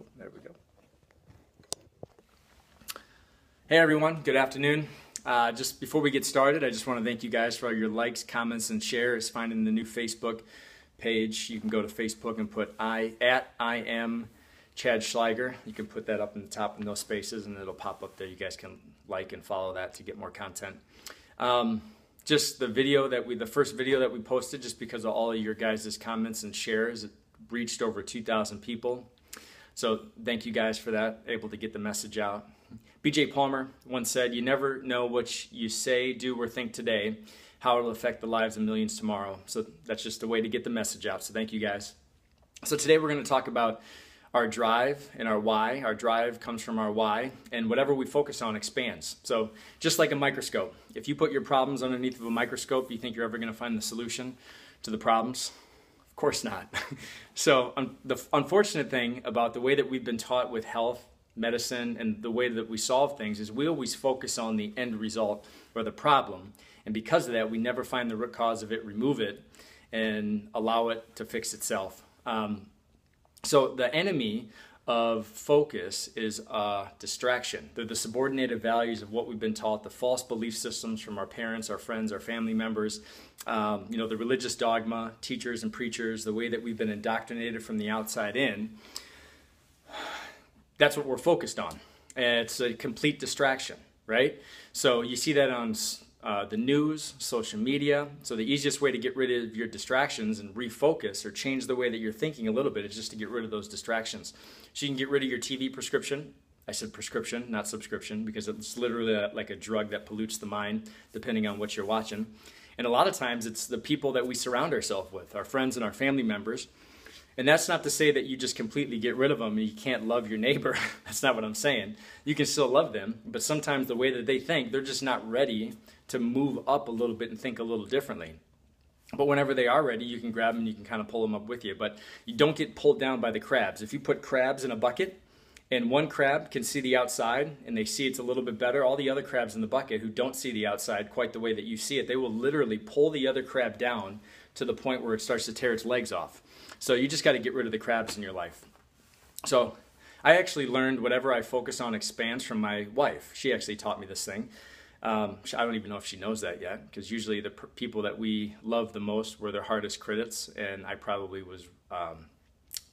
Oh, there we go. Hey everyone, good afternoon. Just before we get started, I just want to thank you guys for all your likes, comments, and shares. Finding the new Facebook page, you can go to Facebook and put I am Chad Schleiger. You can put that up in the top in those spaces and it'll pop up there. You guys can like and follow that to get more content. Just the first video that we posted, just because of all of your guys' comments and shares, it reached over 2,000 people. So thank you guys for that, able to get the message out. BJ Palmer once said, "You never know what you say, do, or think today, how it will affect the lives of millions tomorrow." So that's just a way to get the message out. So thank you guys. So today we're going to talk about our drive and our why. Our drive comes from our why, and whatever we focus on expands. So just like a microscope, if you put your problems underneath of a microscope, do you think you're ever going to find the solution to the problems? Of course not. So the unfortunate thing about the way that we've been taught with health, medicine, and the way that we solve things is we always focus on the end result or the problem. And because of that, we never find the root cause of it, remove it, and allow it to fix itself. So the enemy of focus is distraction. They're the subordinated values of what we've been taught, the false belief systems from our parents, our friends, our family members, the religious dogma, teachers and preachers, the way that we've been indoctrinated from the outside in. That's what we're focused on. And it's a complete distraction, right? So you see that on the news, social media. So the easiest way to get rid of your distractions and refocus or change the way that you're thinking a little bit is just to get rid of those distractions. So you can get rid of your TV prescription. I said prescription, not subscription, because it's literally like a drug that pollutes the mind depending on what you're watching. And a lot of times it's the people that we surround ourselves with, our friends and our family members. And that's not to say that you just completely get rid of them and you can't love your neighbor. That's not what I'm saying. You can still love them, but sometimes the way that they think, they're just not ready to move up a little bit and think a little differently. But whenever they are ready, you can grab them and you can kind of pull them up with you. But you don't get pulled down by the crabs. If you put crabs in a bucket and one crab can see the outside and they see it's a little bit better, all the other crabs in the bucket who don't see the outside quite the way that you see it, they will literally pull the other crab down to the point where it starts to tear its legs off. So you just got to get rid of the crabs in your life. So I actually learned whatever I focus on expands from my wife. She actually taught me this thing. I don't even know if she knows that yet, because usually the people that we love the most were their hardest critics, and I probably was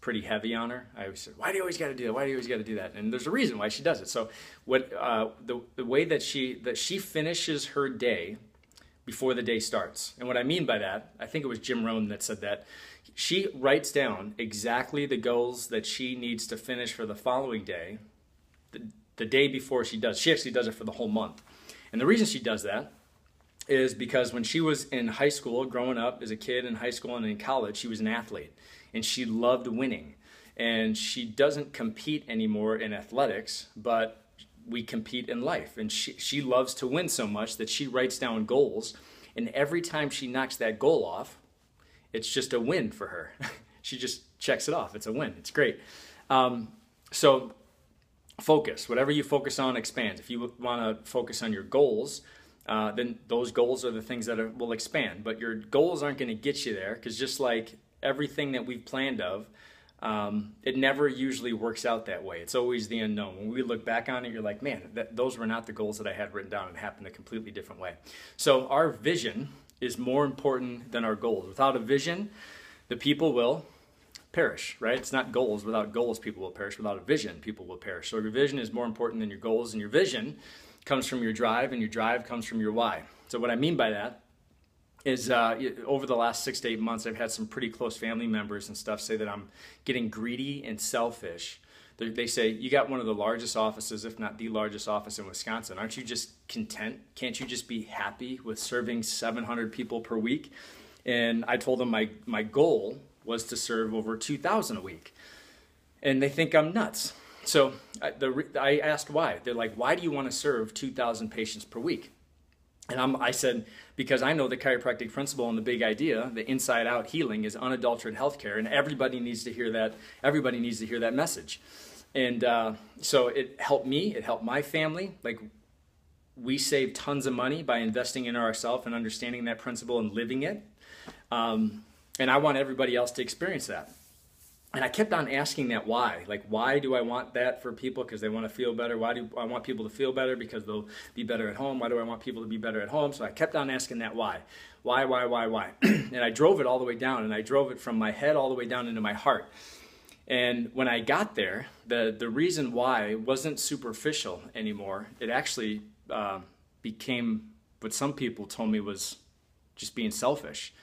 pretty heavy on her. I always said, "Why do you always got to do that? Why do you always got to do that?" And there's a reason why she does it. So what the way that she finishes her day before the day starts. And what I mean by that, I think it was Jim Rohn that said that. She writes down exactly the goals that she needs to finish for the following day, the day before she does. She actually does it for the whole month. And the reason she does that is because when she was in high school, growing up as a kid in high school and in college, she was an athlete. And she loved winning. And she doesn't compete anymore in athletics, but we compete in life. And she loves to win so much that she writes down goals. And every time she knocks that goal off, it's just a win for her. She just checks it off. It's a win. It's great. So focus. Whatever you focus on expands. If you want to focus on your goals, then those goals are the things that will expand. But your goals aren't going to get you there, because just like everything that we've planned of, it never usually works out that way. It's always the unknown. When we look back on it, you're like, man, those were not the goals that I had written down. It happened a completely different way. So our vision is more important than our goals. Without a vision, the people will perish, right? It's not goals. Without goals, people will perish. Without a vision, people will perish. So your vision is more important than your goals, and your vision comes from your drive, and your drive comes from your why. So what I mean by that is over the last 6 to 8 months, I've had some pretty close family members and stuff say that I'm getting greedy and selfish. They say, "You got one of the largest offices, if not the largest office in Wisconsin. Aren't you just content? Can't you just be happy with serving 700 people per week?" And I told them my goal was to serve over 2,000 a week. And they think I'm nuts. So I asked why. They're like, "Why do you want to serve 2,000 patients per week?" And I said, because I know the chiropractic principle and the big idea, the inside-out healing is unadulterated healthcare, and everybody needs to hear that. Everybody needs to hear that message. And so it helped me. It helped my family. Like, we save tons of money by investing in ourselves and understanding that principle and living it. And I want everybody else to experience that. And I kept on asking that why. Like, why do I want that for people? Because they want to feel better. Why do I want people to feel better? Because they'll be better at home. Why do I want people to be better at home? So I kept on asking that why. Why? And I drove it all the way down, and I drove it from my head all the way down into my heart. And when I got there, the reason why wasn't superficial anymore. It actually became what some people told me was just being selfish.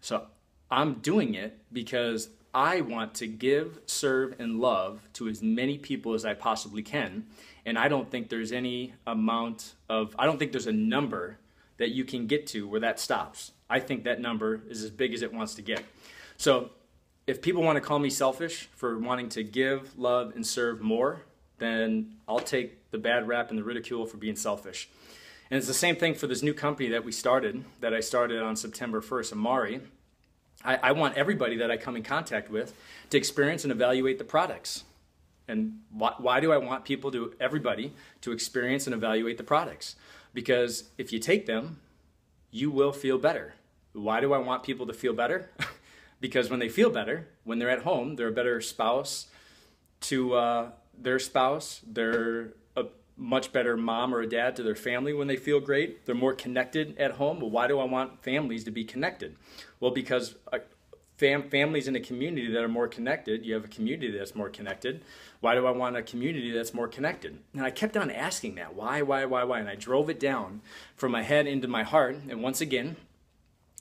So I'm doing it because I want to give, serve, and love to as many people as I possibly can. And I don't think there's any I don't think there's a number that you can get to where that stops. I think that number is as big as it wants to get. So if people want to call me selfish for wanting to give, love, and serve more, then I'll take the bad rap and the ridicule for being selfish. And it's the same thing for this new company that I started on September 1st, Amari. I want everybody that I come in contact with to experience and evaluate the products. And why do I want everybody to experience and evaluate the products? Because if you take them, you will feel better. Why do I want people to feel better? Because when they feel better, when they're at home, they're a better spouse to their spouse. They're a much better mom or a dad to their family when they feel great. They're more connected at home. Well, why do I want families to be connected? Well, because families in a community that are more connected, you have a community that's more connected. Why do I want a community that's more connected? And I kept on asking that, why? And I drove it down from my head into my heart. And once again,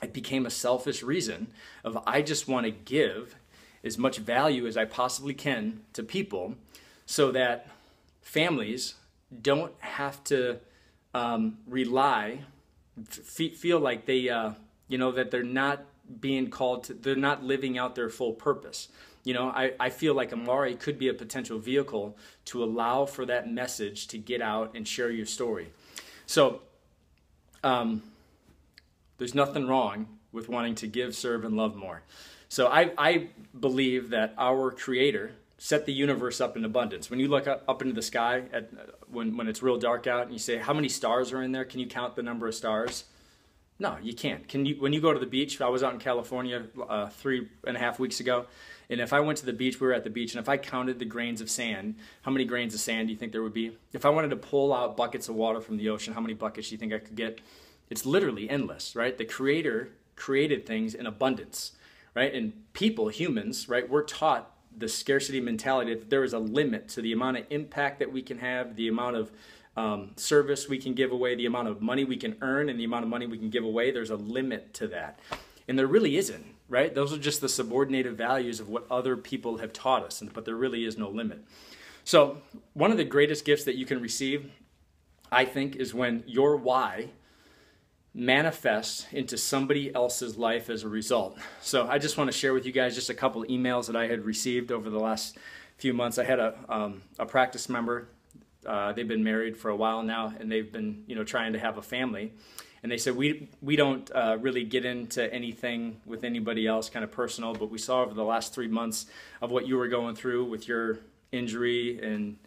it became a selfish reason of I just want to give as much value as I possibly can to people so that families don't have to feel like they, that they're not being called to, they're not living out their full purpose. I feel like Amari could be a potential vehicle to allow for that message to get out and share your story. So there's nothing wrong with wanting to give, serve, and love more. So I believe that our Creator set the universe up in abundance. When you look up into the sky when it's real dark out and you say, how many stars are in there? Can you count the number of stars? No, you can't. When you go to the beach, I was out in California 3.5 weeks ago, and if I went to the beach, we were at the beach, and if I counted the grains of sand, how many grains of sand do you think there would be? If I wanted to pull out buckets of water from the ocean, how many buckets do you think I could get? It's literally endless, right? The Creator created things in abundance, right? And humans, right, we're taught the scarcity mentality that there is a limit to the amount of impact that we can have, the amount of service we can give away, the amount of money we can earn, and the amount of money we can give away. There's a limit to that. And there really isn't, right? Those are just the subordinated values of what other people have taught us, but there really is no limit. So one of the greatest gifts that you can receive, I think, is when your why manifests into somebody else's life as a result. So I just want to share with you guys just a couple emails that I had received over the last few months. I had a practice member. They've been married for a while now, and they've been trying to have a family. And they said, we don't really get into anything with anybody else kind of personal, but we saw over the last 3 months of what you were going through with your injury and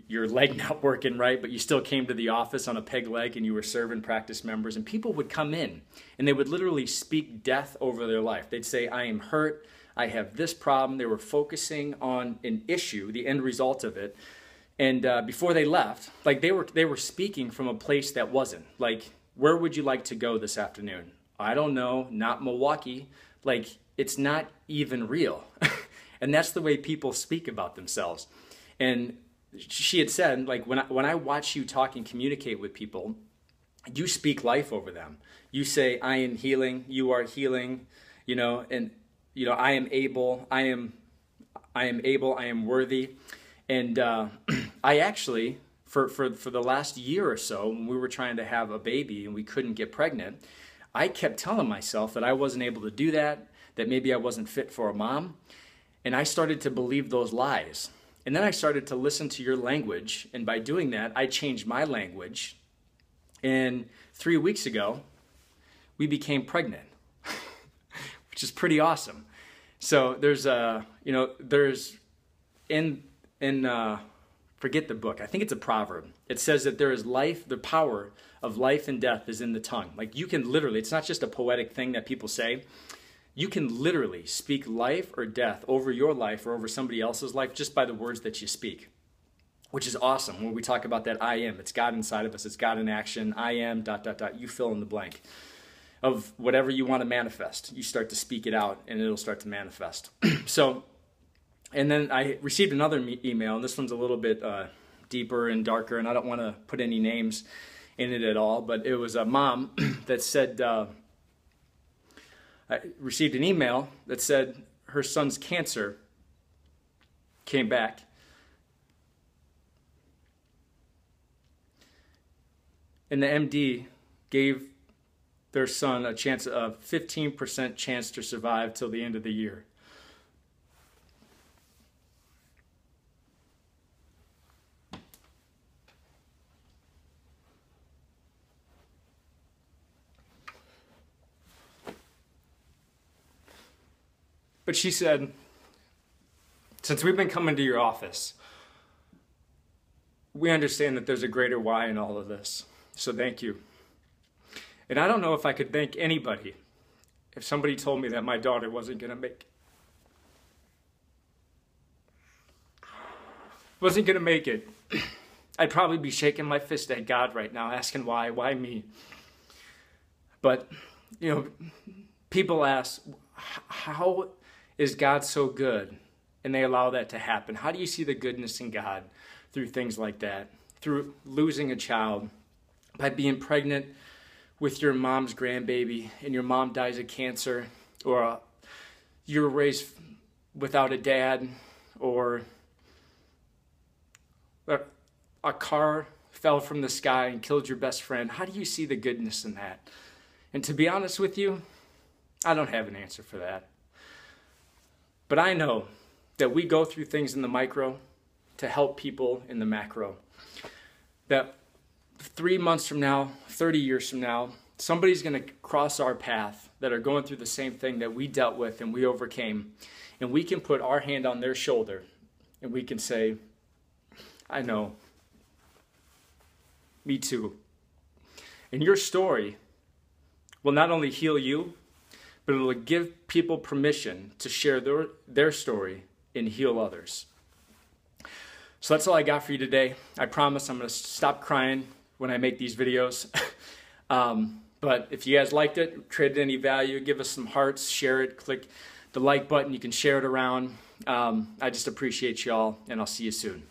your leg not working right, but you still came to the office on a peg leg and you were serving practice members, and people would come in and they would literally speak death over their life. They'd say, I am hurt, I have this problem. They were focusing on an issue, the end result of it. And before they left, like they were speaking from a place that wasn't. Like, where would you like to go this afternoon? I don't know, not Milwaukee. Like, it's not even real. And that's the way people speak about themselves. And she had said, like, when I watch you talk and communicate with people, you speak life over them. You say, I am healing, you are healing, and I am able, I am able, I am worthy. And I actually, for the last year or so, when we were trying to have a baby and we couldn't get pregnant, I kept telling myself that I wasn't able to do that maybe I wasn't fit for a mom. And I started to believe those lies. And then I started to listen to your language, and by doing that, I changed my language. And 3 weeks ago, we became pregnant, which is pretty awesome. So there's forget the book. I think it's a proverb. It says that there is life, the power of life and death is in the tongue. Like, you can literally, it's not just a poetic thing that people say. You can literally speak life or death over your life or over somebody else's life just by the words that you speak, which is awesome. When we talk about that I am, it's God inside of us. It's God in action. I am, ... You fill in the blank of whatever you want to manifest. You start to speak it out and it'll start to manifest. So, and then I received another email, and this one's a little bit deeper and darker, and I don't want to put any names in it at all, but it was a mom that said, I received an email that said her son's cancer came back. And the MD gave their son a 15% chance to survive till the end of the year. But she said, since we've been coming to your office, we understand that there's a greater why in all of this. So thank you. And I don't know if I could thank anybody if somebody told me that my daughter wasn't going to make it. I'd probably be shaking my fist at God right now, asking why me? But, you know, people ask, how is God so good? And they allow that to happen. How do you see the goodness in God through things like that? Through losing a child, by being pregnant with your mom's grandbaby and your mom dies of cancer, or you're raised without a dad, or a car fell from the sky and killed your best friend. How do you see the goodness in that? And to be honest with you, I don't have an answer for that. But I know that we go through things in the micro to help people in the macro. That 3 months from now, 30 years from now, somebody's going to cross our path that are going through the same thing that we dealt with and we overcame. And we can put our hand on their shoulder and we can say, I know. Me too. And your story will not only heal you, but it will give people permission to share their story and heal others. So that's all I got for you today. I promise I'm going to stop crying when I make these videos. But if you guys liked it, created any value, give us some hearts, share it, click the like button. You can share it around. I just appreciate y'all, and I'll see you soon.